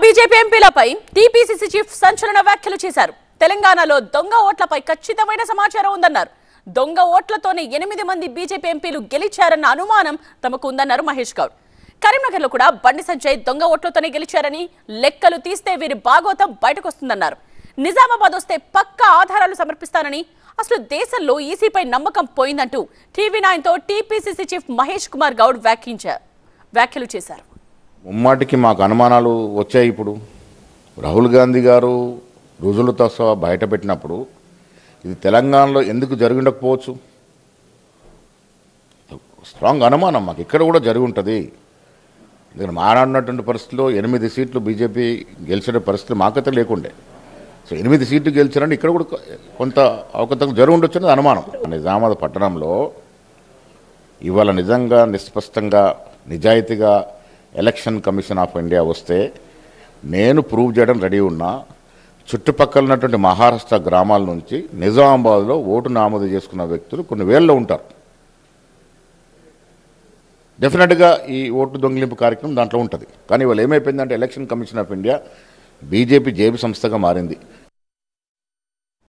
BJP ఎంపీలపై TPCC chief సంచలన వ్యాఖ్యలు చేశారు. తెలంగాణలో దొంగ ఓట్లపై ఖచ్చితమైన సమాచారం ఉందన్నారు. దొంగ ఓట్లతోనే 8 మంది బీజేపీ ఎంపీలు గెలిచారన్న అనుమానం తమకు ఉందన్నారు మహేష్ గౌడ్. కరీంనగర్లో కూడా బండి సంజయ్ దొంగ ఓట్లతోనే గెలిచారని, లెక్కలు తీస్తే వీరి భాగోతం బయటకొస్తుందన్నారు. నిజామాబాద్ వస్తే పక్కా ఆధారాలు సమర్పిస్తానని, అసలు దేశంలో ఈసీపై నమ్మకం పోయిందంటూ టీవీ9తో టీపీసీసీ చీఫ్ మహేష్ కుమార్ గౌడ్ వ్యాఖ్యలు చేశారు. ముమ్మాటికి మాకు అనుమానాలు వచ్చాయి. ఇప్పుడు రాహుల్ గాంధీ గారు రుజువులతో సహా బయట పెట్టినప్పుడు ఇది తెలంగాణలో ఎందుకు జరిగి ఉండకపోవచ్చు? స్ట్రాంగ్ అనుమానం మాకు ఇక్కడ కూడా జరిగి ఉంటుంది. ఎందుకంటే మాట్లాడినటువంటి పరిస్థితిలో 8 సీట్లు బీజేపీ గెలిచిన పరిస్థితులు మాకైతే లేకుండే. సో 8 సీట్లు గెలిచారంటే ఇక్కడ కూడా కొంత అవకతవకలు జరిగి ఉండొచ్చు అనేది అనుమానం. నిజామాబాద్ పట్టణంలో ఇవాళ నిజంగా నిస్పష్టంగా నిజాయితీగా ఎలక్షన్ కమిషన్ ఆఫ్ ఇండియా వస్తే నేను ప్రూవ్ చేయడం రెడీ ఉన్నా. చుట్టుపక్కల ఉన్నటువంటి మహారాష్ట్ర గ్రామాల నుంచి నిజామాబాద్లో ఓటు నమోదు చేసుకున్న వ్యక్తులు కొన్ని వేల్లో ఉంటారు. డెఫినెట్గా ఈ ఓటు దొంగిలింపు కార్యక్రమం దాంట్లో ఉంటుంది. కానీ వాళ్ళు ఏమైపోయిందంటే election commission of India BJP జేబు సంస్థగా మారింది.